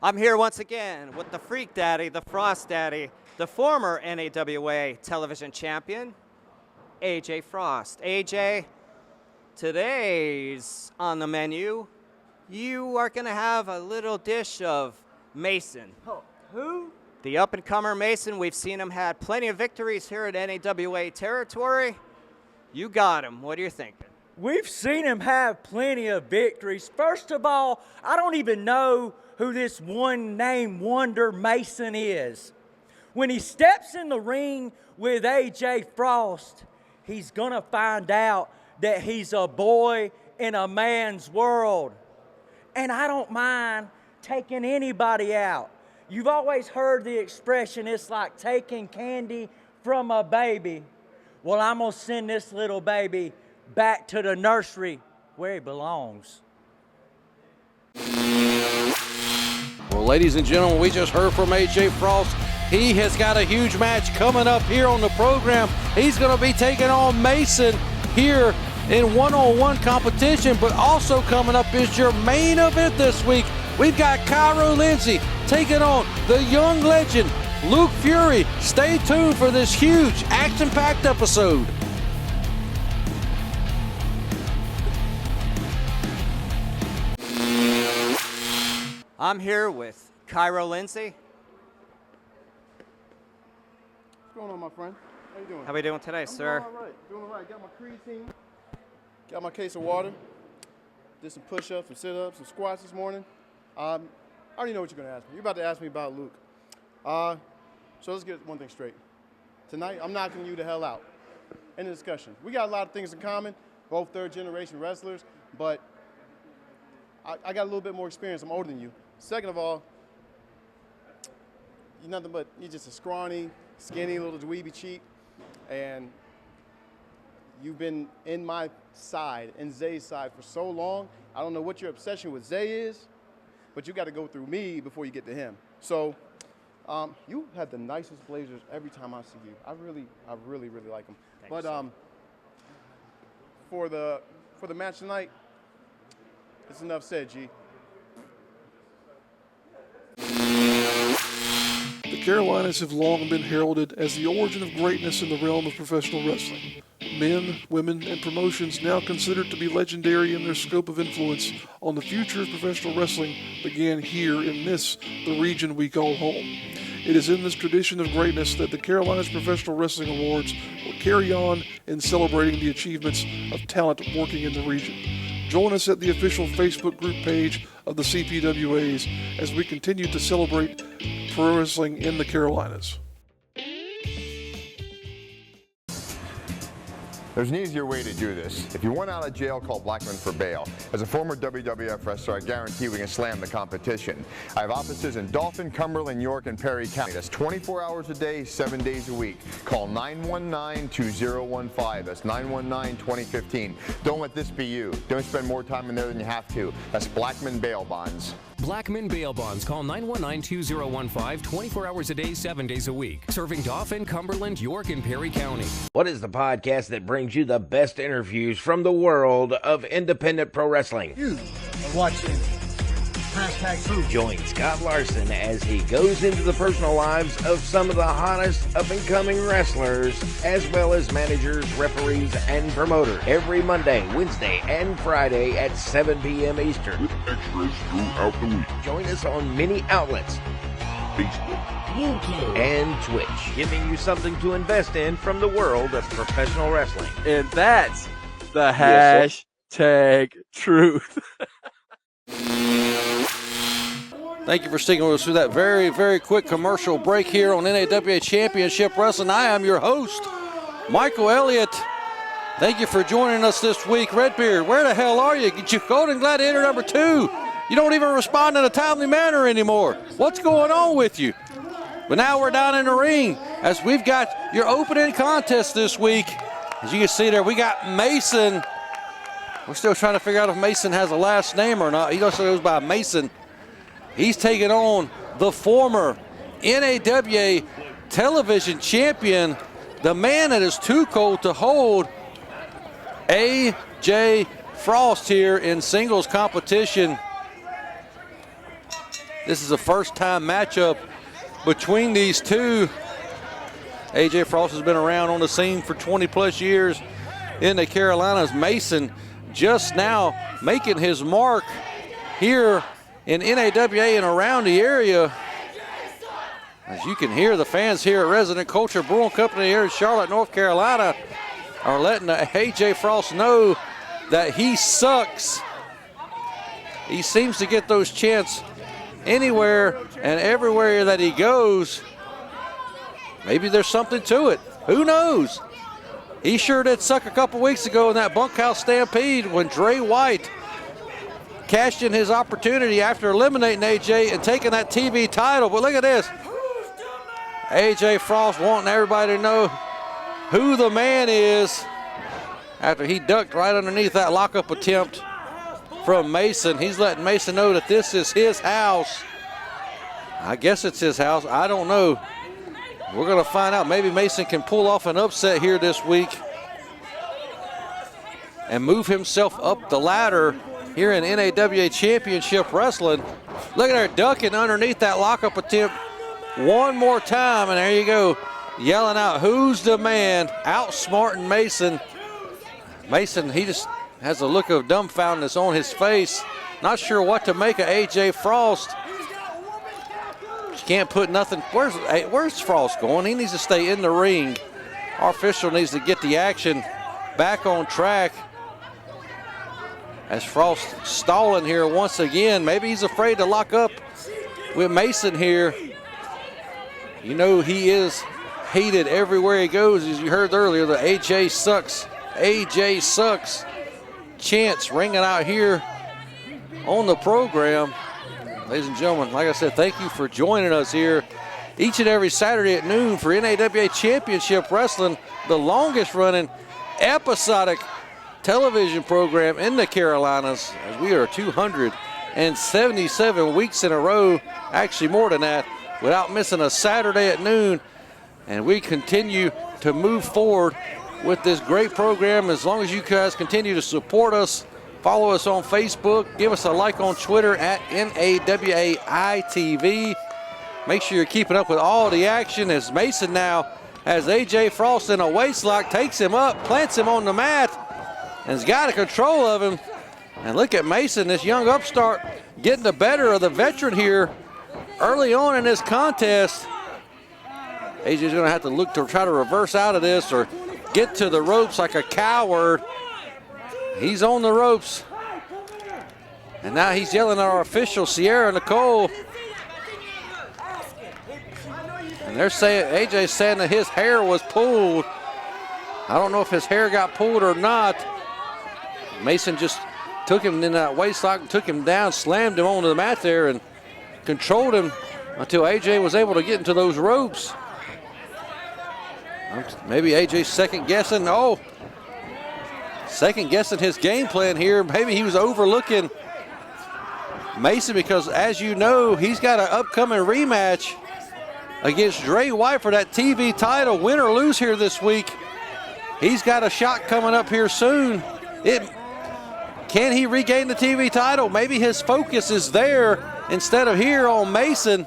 I'm here once again with the Freak Daddy, the Frost Daddy, the former NAWA television champion, AJ Frost. AJ, today's on the menu, you are going to have a little dish of Mason. Oh, who? The up-and-comer Mason. We've seen him had plenty of victories here at NAWA territory. You got him. What are you thinking? We've seen him have plenty of victories. First of all, I don't even know who this one-name wonder Mason is. When he steps in the ring with AJ Frost, he's going to find out that he's a boy in a man's world. And I don't mind taking anybody out. You've always heard the expression, it's like taking candy from a baby. Well, I'm going to send this little baby back to the nursery where he belongs. Well, ladies and gentlemen, we just heard from AJ Frost. He has got a huge match coming up here on the program. He's going to be taking on Mason here in one-on-one competition, but also coming up is your main event this week. We've got Cairo Lindsay taking on the young legend, Luke Fury. Stay tuned for this huge action-packed episode. I'm here with Cairo Lindsay. What's going on, my friend? How you doing? How are we doing today, sir? Doing all right. Got my creatine. Got my case of water. Did some push-ups, some sit-ups, some squats this morning. I already know what you're going to ask me. You're about to ask me about Luke. So let's get one thing straight. Tonight, I'm knocking you the hell out. End of discussion. We got a lot of things in common, both third-generation wrestlers, but I got a little bit more experience. I'm older than you. Second of all, you're just a scrawny, skinny little dweeby cheat, and you've been in my side, in Zay's side for so long. I don't know what your obsession with Zay is, but you got to go through me before you get to him. So you have the nicest blazers every time I see you. I really like them. But for the match tonight, it's enough said, G. The Carolinas have long been heralded as the origin of greatness in the realm of professional wrestling. Men, women, and promotions now considered to be legendary in their scope of influence on the future of professional wrestling began here in the region we call home. It is in this tradition of greatness that the Carolinas Professional Wrestling Awards will carry on in celebrating the achievements of talent working in the region. Join us at the official Facebook group page of the CPWAs as we continue to celebrate pro wrestling in the Carolinas. There's an easier way to do this. If you want out of jail, call Blackman for bail. As a former WWF wrestler, I guarantee we can slam the competition. I have offices in Dauphin, Cumberland, York, and Perry County. That's 24 hours a day, 7 days a week. Call 919-2015. That's 919-2015. Don't let this be you. Don't spend more time in there than you have to. That's Blackman Bail Bonds. Blackman Bail Bonds. Call 919-2015, 24 hours a day, 7 days a week. Serving Dauphin, Cumberland, York, and Perry County. What is the podcast that brings you the best interviews from the world of independent pro wrestling? You are watching #Food. Join Scott Larson as he goes into the personal lives of some of the hottest up-and-coming wrestlers, as well as managers, referees, and promoters. Every Monday, Wednesday, and Friday at 7 p.m. Eastern. With extras throughout the week. Join us on many outlets. Facebook, YouTube, and Twitch, giving you something to invest in from the world of professional wrestling. And that's the hashtag truth. Thank you for sticking with us through that very, very quick commercial break here on NAWA Championship Wrestling. I am your host, Michael Elliott. Thank you for joining us this week. Redbeard, where the hell are you? Get you Golden Gladiator number 2. You don't even respond in a timely manner anymore. What's going on with you? But now we're down in the ring as we've got your opening contest this week. As you can see there, we got Mason. We're still trying to figure out if Mason has a last name or not. He also goes by Mason. He's taking on the former NAWA television champion, the man that is too cold to hold, AJ Frost here in singles competition. This is a first-time matchup between these two. A.J. Frost has been around on the scene for 20-plus years in the Carolinas. Mason just now making his mark here in NAWA and around the area. As you can hear, the fans here at Resident Culture Brewing Company here in Charlotte, North Carolina are letting A.J. Frost know that he sucks. He seems to get those chants anywhere and everywhere that he goes. Maybe there's something to it. Who knows? He sure did suck a couple weeks ago in that bunkhouse stampede when Dre White cashed in his opportunity after eliminating AJ and taking that TV title. But look at this. AJ Frost wanting everybody to know who the man is after he ducked right underneath that lockup attempt from Mason. He's letting Mason know that this is his house. I guess it's his house. I don't know. We're going to find out. Maybe Mason can pull off an upset here this week and move himself up the ladder here in NAWA Championship Wrestling. Look at her ducking underneath that lockup attempt one more time, and there you go, yelling out, who's the man, outsmarting Mason. Mason, he just has a look of dumbfoundedness on his face. Not sure what to make of A.J. Frost. Can't put nothing. Where's Frost going? He needs to stay in the ring. Our official needs to get the action back on track. As Frost stalling here once again. Maybe he's afraid to lock up with Mason here. You know he is hated everywhere he goes. As you heard earlier, the AJ sucks. AJ sucks chants ringing out here on the program. Ladies and gentlemen, like I said, thank you for joining us here each and every Saturday at noon for NAWA Championship Wrestling, the longest running episodic television program in the Carolinas, as we are 277 weeks in a row, actually more than that, without missing a Saturday at noon. And we continue to move forward with this great program as long as you guys continue to support us. Follow us on Facebook. Give us a like on Twitter at NAWAITV. Make sure you're keeping up with all the action as Mason now has A.J. Frost in a waistlock, takes him up, plants him on the mat, and has got a control of him. And look at Mason, this young upstart, getting the better of the veteran here early on in this contest. A.J.'s going to have to look to try to reverse out of this or get to the ropes like a coward. He's on the ropes. And now he's yelling at our official, Sierra Nicole. And they're saying, AJ's saying that his hair was pulled. I don't know if his hair got pulled or not. Mason just took him in that waistlock and took him down, slammed him onto the mat there and controlled him until AJ was able to get into those ropes. Maybe AJ's second guessing. Oh, second guessing his game plan here. Maybe he was overlooking Mason because, as you know, he's got an upcoming rematch against Dre White for that TV title, win or lose here this week. He's got a shot coming up here soon. Can he regain the TV title? Maybe his focus is there instead of here on Mason,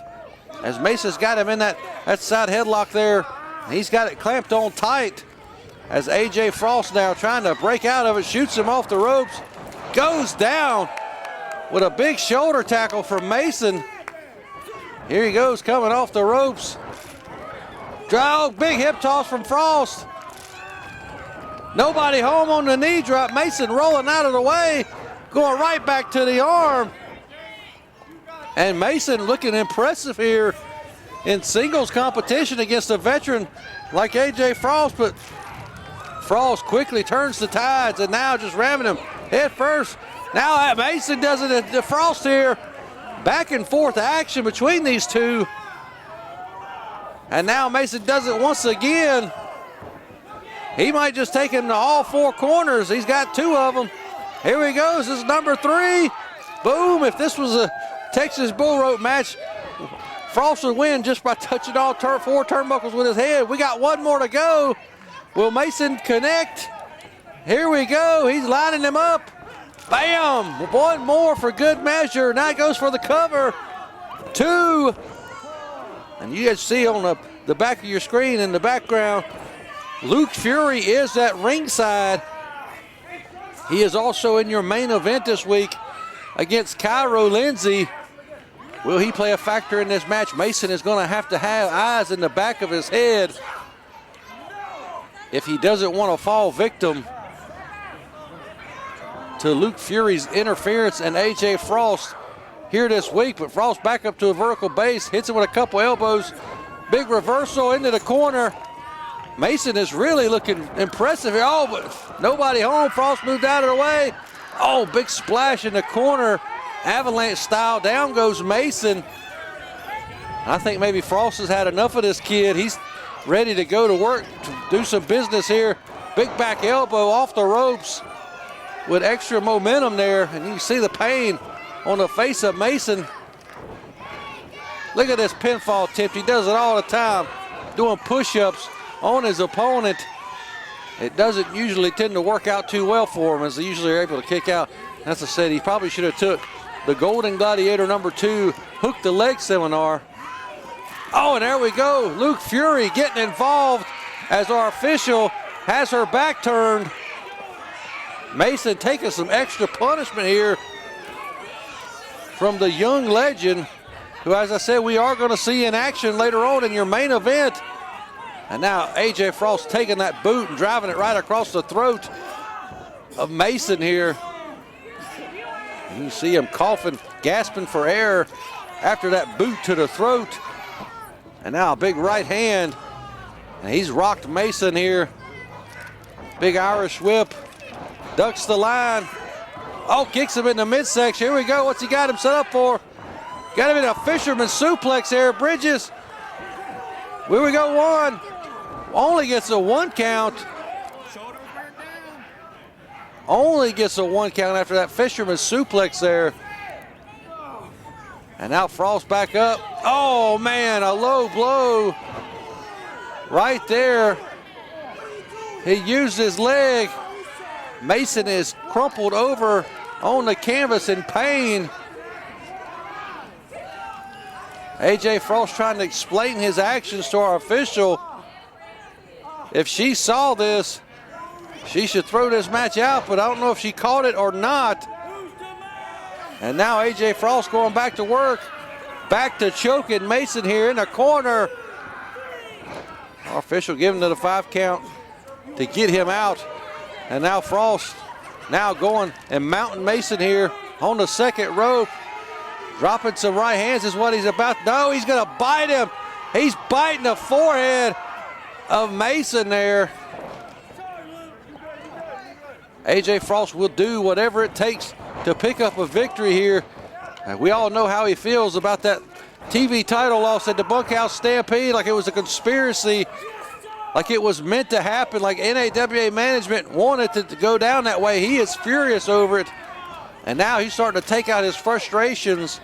as Mason's got him in that side headlock there. He's got it clamped on tight. As A.J. Frost now trying to break out of it, shoots him off the ropes, goes down with a big shoulder tackle from Mason. Here he goes, coming off the ropes. Big hip toss from Frost. Nobody home on the knee drop. Mason rolling out of the way, going right back to the arm. And Mason looking impressive here in singles competition against a veteran like A.J. Frost, but Frost quickly turns the tides and now just ramming him head first. Now Mason does it to Frost here. Back and forth action between these two. And now Mason does it once again. He might just take him to all four corners. He's got two of them. Here he goes, this is number 3. Boom, if this was a Texas bull rope match, Frost would win just by touching all 4 turnbuckles with his head. We got one more to go. Will Mason connect? Here we go. He's lining them up. Bam! One more for good measure. Now it goes for the cover. 2. And you guys see on the back of your screen in the background, Luke Fury is at ringside. He is also in your main event this week against Cairo Lindsay. Will he play a factor in this match? Mason is going to have eyes in the back of his head if he doesn't want to fall victim to Luke Fury's interference and AJ Frost here this week. But Frost back up to a vertical base, hits him with a couple elbows. Big reversal into the corner. Mason is really looking impressive here. Oh, but nobody home. Frost moved out of the way. Oh, big splash in the corner. Avalanche style. Down goes Mason. I think maybe Frost has had enough of this kid. He's ready to go to work, to do some business here. Big back elbow off the ropes with extra momentum there. And you can see the pain on the face of Mason. Look at this pinfall attempt. He does it all the time, doing push-ups on his opponent. It doesn't usually tend to work out too well for him, as they usually are able to kick out. As I said, he probably should have took the Golden Gladiator #2 hook the leg seminar. Oh, and there we go. Luke Fury getting involved as our official has her back turned. Mason taking some extra punishment here from the young legend, who, as I said, we are going to see in action later on in your main event. And now AJ Frost taking that boot and driving it right across the throat of Mason here. And you see him coughing, gasping for air after that boot to the throat. And now a big right hand. And he's rocked Mason here. Big Irish whip. Ducks the line. Oh, kicks him in the midsection. Here we go. What's he got him set up for? Got him in a fisherman suplex here. Bridges. Here we go, 1. Only gets a 1 count. Only gets a 1 count after that fisherman suplex there. And now Frost back up. Oh, man, a low blow right there. He used his leg. Mason is crumpled over on the canvas in pain. AJ Frost trying to explain his actions to our official. If she saw this, she should throw this match out, but I don't know if she caught it or not. And now AJ Frost going back to work. Back to choking Mason here in the corner. Our official giving it a 5 count to get him out. And now Frost now going and mounting Mason here on the second rope. Dropping some right hands is what he's about. No, he's going to bite him. He's biting the forehead of Mason there. AJ Frost will do whatever it takes to pick up a victory here. And we all know how he feels about that TV title loss at the Bunkhouse Stampede, like it was a conspiracy, like it was meant to happen, like NAWA management wanted it to go down that way. He is furious over it. And now he's starting to take out his frustrations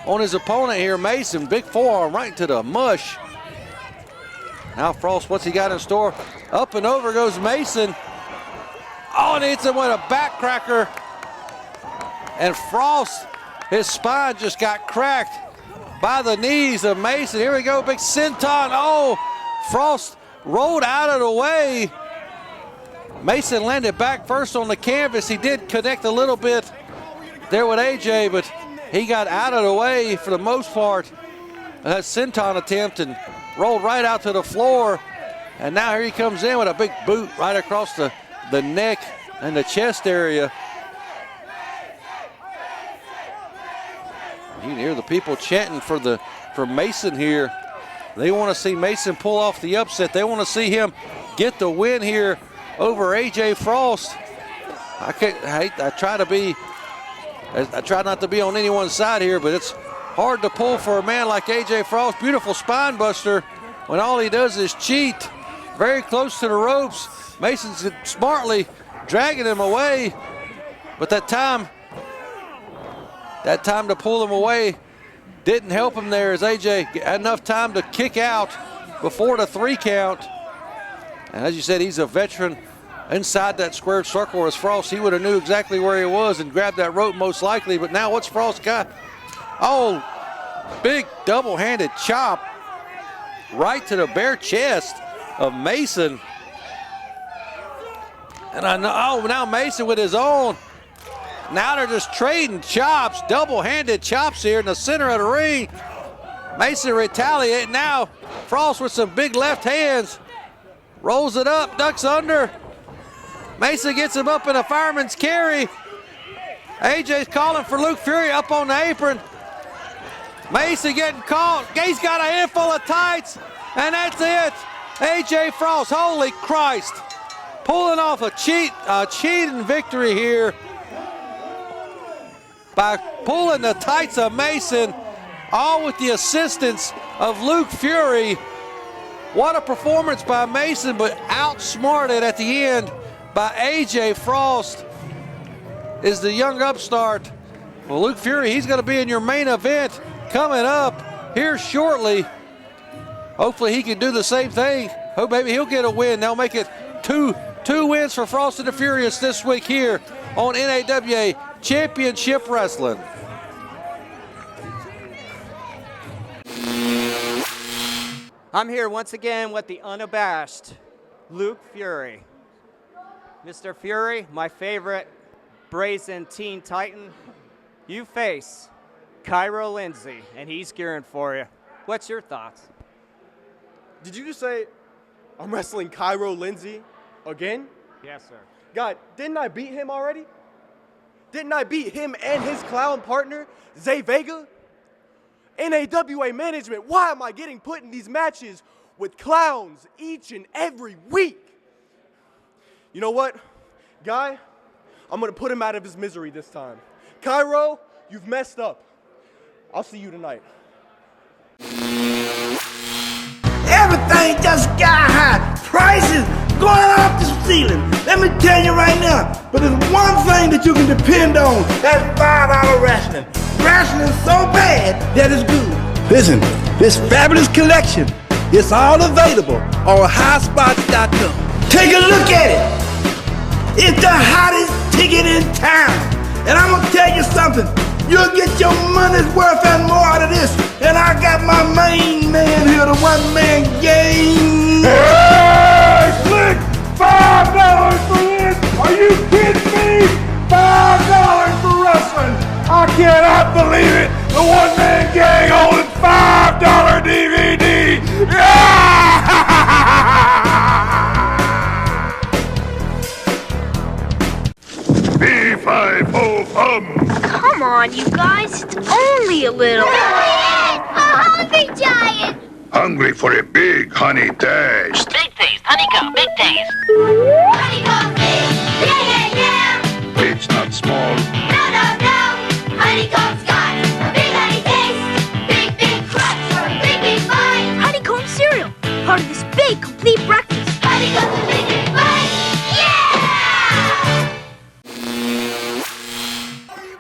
on his opponent here, Mason. Big forearm right into the mush. Now Frost, what's he got in store? Up and over goes Mason. Oh, and he hits him with a backcracker. And Frost, his spine just got cracked by the knees of Mason. Here we go, big senton. Oh, Frost rolled out of the way. Mason landed back first on the canvas. He did connect a little bit there with AJ, but he got out of the way for the most part of that senton attempt and rolled right out to the floor. And now here he comes in with a big boot right across the neck and the chest area. You can hear the people chanting for Mason here. They want to see Mason pull off the upset. They want to see him get the win here over AJ Frost. I try not to be on anyone's side here, but it's hard to pull for a man like AJ Frost. Beautiful spine buster when all he does is cheat. Very close to the ropes. Mason's smartly dragging him away, but that time to pull him away didn't help him there, as AJ had enough time to kick out before the 3 count. And as you said, he's a veteran inside that squared circle. As Frost, he would have knew exactly where he was and grabbed that rope most likely. But now what's Frost got? Oh, big double-handed chop right to the bare chest of Mason. And I know, oh, now Mason with his own. Now they're just trading chops, double-handed chops here in the center of the ring. Mason retaliating now. Frost with some big left hands. Rolls it up, ducks under. Mason gets him up in a fireman's carry. AJ's calling for Luke Fury up on the apron. Mason getting caught. He's got a handful of tights, and that's it. AJ Frost, holy Christ. Pulling off a cheating victory here by pulling the tights of Mason, all with the assistance of Luke Fury. What a performance by Mason, but outsmarted at the end by AJ Frost is the young upstart. Well, Luke Fury, he's going to be in your main event coming up here shortly. Hopefully he can do the same thing. Hope maybe he'll get a win. They'll make it two wins for Frost and the Furious this week here on NAWA Championship Wrestling. I'm here once again with the unabashed Luke Fury. Mr. Fury, my favorite brazen teen titan, you face Cairo Lindsay, and he's gearing for you. What's your thoughts? Did you just say I'm wrestling Cairo Lindsay again? Yes, sir. God, didn't I beat him already? Didn't I beat him and his clown partner, Zay Vega? NAWA management, why am I getting put in these matches with clowns each and every week? You know what, Guy? I'm going to put him out of his misery this time. Cairo, you've messed up. I'll see you tonight. Everything just sky high. Prices going off the ceiling. Let me tell you right now. But there's one thing that you can depend on. That's $5 wrestling. Wrestling so bad that it's good. Listen, this fabulous collection is all available on highspots.com. Take a look at it. It's the hottest ticket in town. And I'm going to tell you something. You'll get your money's worth and more out of this. And I got my main man here, the one-man game. Hey, Slick! $5 for this? Are you kidding me? $5 for wrestling! I cannot believe it! The one-man gang holding $5 DVD! B5O Come on, you guys. It's only a little. A hungry giant! Hungry for a big honey taste. Big taste. Honeycomb. Big taste. Honeycomb taste. Yeah! It's not small. No! Honeycomb's got a big honey taste. Big crunch for a big bite. Honeycomb cereal. Part of this big, complete breakfast. Honeycomb's a big bite.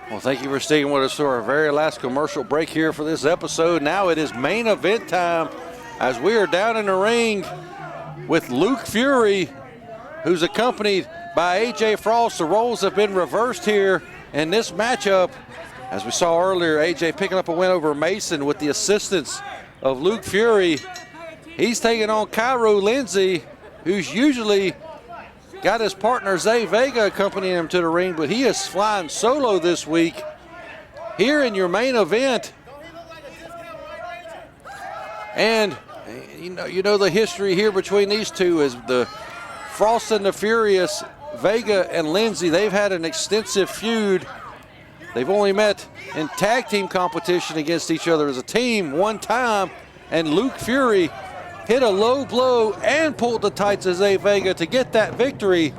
Well, thank you for sticking with us to our very last commercial break here for this episode. Now it is main event time as we are down in the ring with Luke Fury, who's accompanied by AJ Frost. The roles have been reversed here in this matchup. As we saw earlier, AJ picking up a win over Mason with the assistance of Luke Fury. He's taking on Cairo Lindsay, who's usually got his partner Zay Vega accompanying him to the ring, but he is flying solo this week. Here in your main event. And you know the history here between these two is the Frost and the Furious, Vega and Lindsay. They've had an extensive feud. They've only met in tag team competition against each other as a team one time, and Luke Fury hit a low blow and pulled the tights of Zay Vega to get that victory.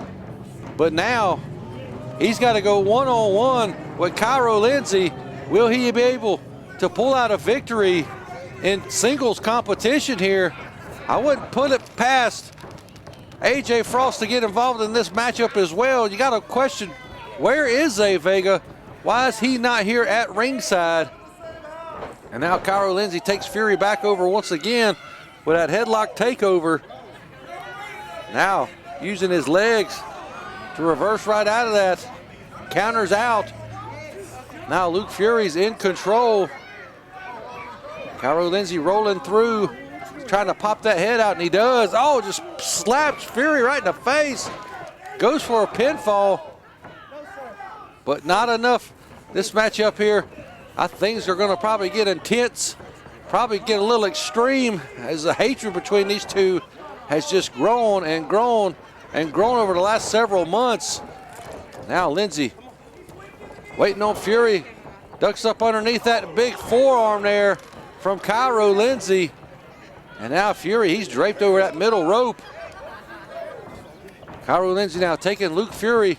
But now he's got to go one-on-one with Cairo Lindsay. Will he be able to pull out a victory in singles competition here? I wouldn't put it past AJ Frost to get involved in this matchup as well. You got to question, where is Zay Vega? Why is he not here at ringside? And now Cairo Lindsay takes Fury back over once again with that headlock takeover. Now using his legs to reverse right out of that. Counters out. Now Luke Fury's in control. Cairo Lindsay rolling through, trying to pop that head out, and he does. Oh, just slaps Fury right in the face. Goes for a pinfall, but not enough. This matchup here, things are going to probably get intense, probably get a little extreme, as the hatred between these two has just grown and grown and grown over the last several months. Now Lindsay waiting on Fury, ducks up underneath that big forearm there from Cairo Lindsay. And now Fury, he's draped over that middle rope. Cairo Lindsay now taking Luke Fury,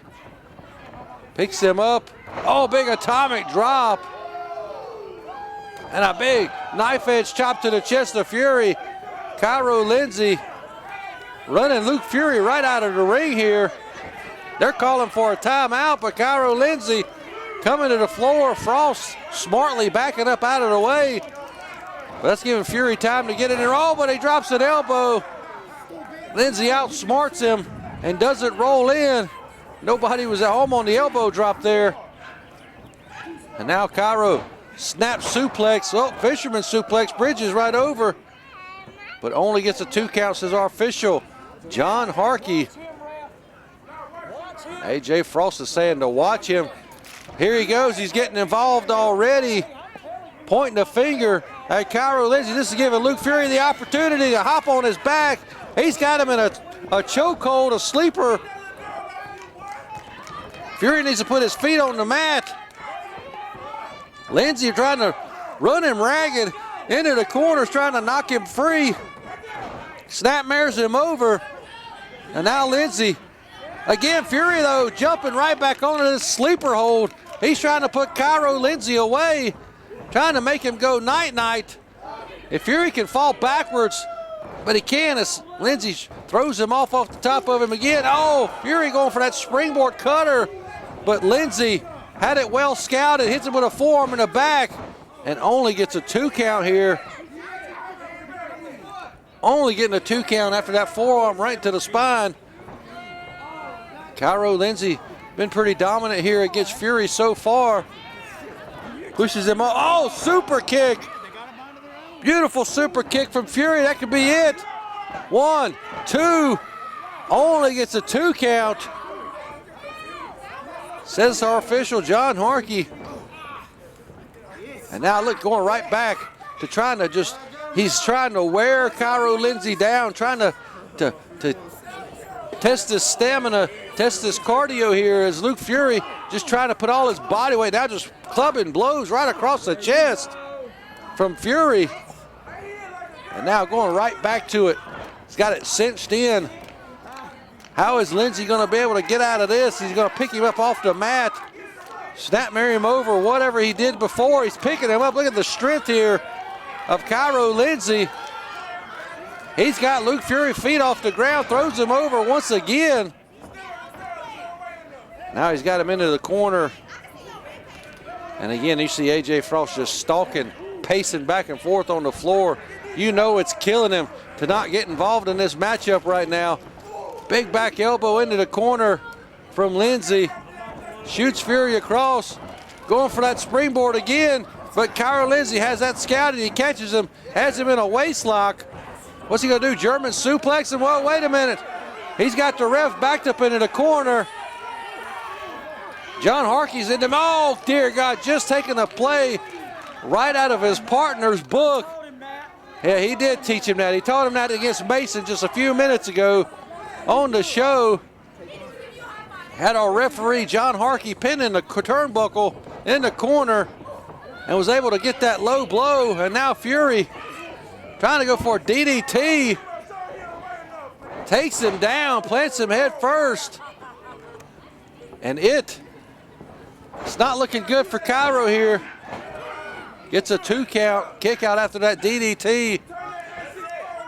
picks him up. Oh, big atomic drop. And a big knife edge chop to the chest of Fury. Cairo Lindsay running Luke Fury right out of the ring here. They're calling for a timeout, but Cairo Lindsay coming to the floor. Frost smartly backing up out of the way. But that's giving Fury time to get in there. Oh, but he drops an elbow. Lindsay outsmarts him and doesn't roll in. Nobody was at home on the elbow drop there. And now Cairo snap suplex. Oh, fisherman suplex, bridges right over. But only gets a 2 count, says our official, John Harkey. AJ Frost is saying to watch him. Here he goes, he's getting involved already. Pointing the finger at Cairo Lindsay. This is giving Luke Fury the opportunity to hop on his back. He's got him in a chokehold, a sleeper. Fury needs to put his feet on the mat. Lindsay trying to run him ragged into the corners, trying to knock him free. Snapmares him over. And now Lindsay, again, Fury though, jumping right back onto this sleeper hold. He's trying to put Cairo Lindsay away, trying to make him go night-night. If Fury can fall backwards, but he can as Lindsay throws him off the top of him again. Oh, Fury going for that springboard cutter, but Lindsay had it well scouted, hits him with a forearm in the back, and only gets a 2 count here. Only getting a 2 count after that forearm right to the spine. Cairo Lindsay been pretty dominant here against Fury so far. Pushes him off. Oh, super kick. Beautiful super kick from Fury. That could be it. 1, 2. Only gets a 2 count. Says our official, John Harkey. And now look, going right back to trying to just, he's trying to wear Cairo Lindsay down, trying to test his stamina, test his cardio here as Luke Fury just trying to put all his body weight down, just clubbing blows right across the chest from Fury. And now going right back to it. He's got it cinched in. How is Lindsay going to be able to get out of this? He's going to pick him up off the mat, snapmare him over, whatever he did before. He's picking him up. Look at the strength here of Cairo Lindsay. He's got Luke Fury feet off the ground, throws him over once again. Now he's got him into the corner. And again, you see AJ Frost just stalking, pacing back and forth on the floor. You know it's killing him to not get involved in this matchup right now. Big back elbow into the corner from Lindsay. Shoots Fury across, going for that springboard again, but Cairo Lindsay has that scouted. He catches him, has him in a waist lock. What's he gonna do, German suplex him? Well, wait a minute. He's got the ref backed up into the corner. John Harkey's in them. Oh, dear God, just taking a play right out of his partner's book. Yeah, he did teach him that. He taught him that against Mason just a few minutes ago on the show. Had our referee, John Harkey, pinning the turnbuckle in the corner and was able to get that low blow. And now Fury trying to go for a DDT. Takes him down, plants him head first. And it's not looking good for Cairo here. Gets a 2 count, kick out after that DDT.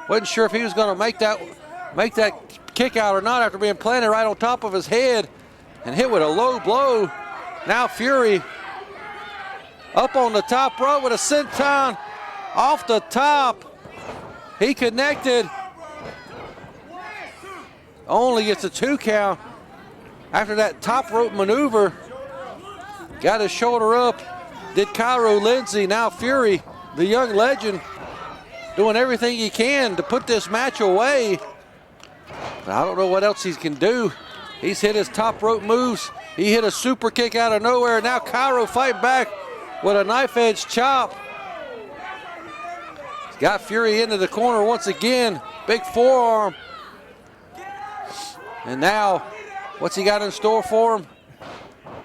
Wasn't sure if he was going to make that kick out or not after being planted right on top of his head and hit with a low blow. Now Fury up on the top rope with a senton off the top. He connected. Only gets a 2 count after that top rope maneuver. Got his shoulder up. Did Cairo Lindsay. Now Fury the young legend, doing everything he can to put this match away. But I don't know what else he can do. He's hit his top rope moves. He hit a super kick out of nowhere. Now Cairo fighting back with a knife edge chop. He's got Fury into the corner once again. Big forearm. And now, what's he got in store for him?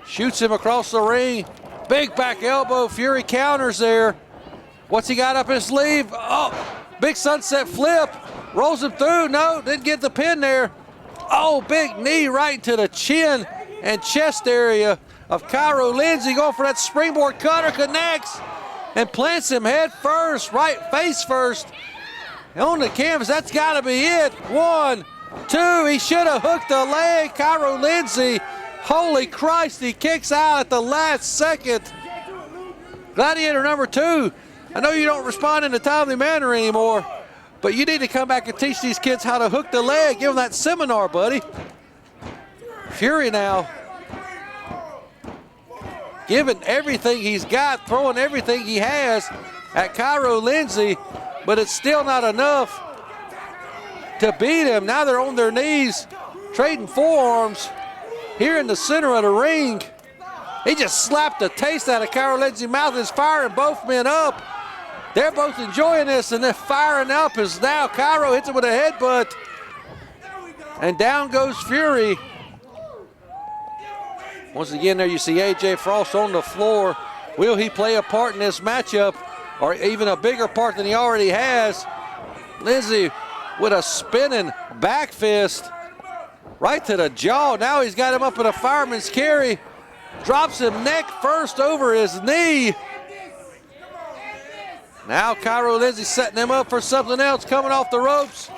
Shoots him across the ring. Big back elbow. Fury counters there. What's he got up his sleeve? Oh, big sunset flip. Rolls him through. No, didn't get the pin there. Oh, big knee right to the chin and chest area of Cairo Lindsay. Going for that springboard cutter. Connects and plants him head first, right face first. On the canvas, that's got to be it. 1, 2, he should have hooked the leg. Cairo Lindsay, holy Christ, he kicks out at the last second. Gladiator number 2, I know you don't respond in a timely manner anymore, but you need to come back and teach these kids how to hook the leg. Give them that seminar, buddy. Fury now, giving everything he's got, throwing everything he has at Cairo Lindsay, but it's still not enough to beat him. Now they're on their knees, trading forearms here in the center of the ring. He just slapped the taste out of Cairo Lindsay's mouth and is firing both men up. They're both enjoying this, and they're firing up as now Cairo hits him with a headbutt. And down goes Fury. Once again, there you see AJ Frost on the floor. Will he play a part in this matchup, or even a bigger part than he already has? Lindsay with a spinning back fist right to the jaw. Now he's got him up in a fireman's carry. Drops him neck first over his knee. Now Cairo Lindsay setting him up for something else, coming off the ropes.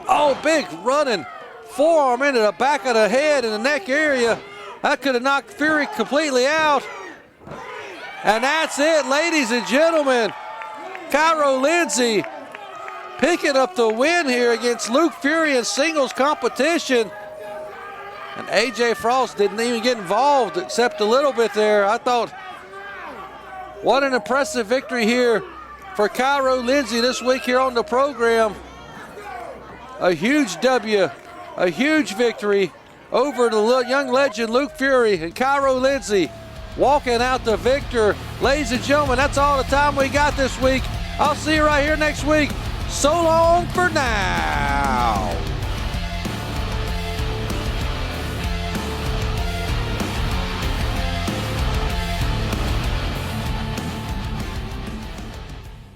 Oh, big running forearm into the back of the head and the neck area. That could have knocked Fury completely out. And that's it, ladies and gentlemen. Cairo Lindsay picking up the win here against Luke Fury in singles competition. And AJ Frost didn't even get involved except a little bit there. I thought, what an impressive victory here for Cairo Lindsay this week here on the program. A huge W, a huge victory over the young legend Luke Fury, and Cairo Lindsay walking out the victor. Ladies and gentlemen, that's all the time we got this week. I'll see you right here next week. So long for now.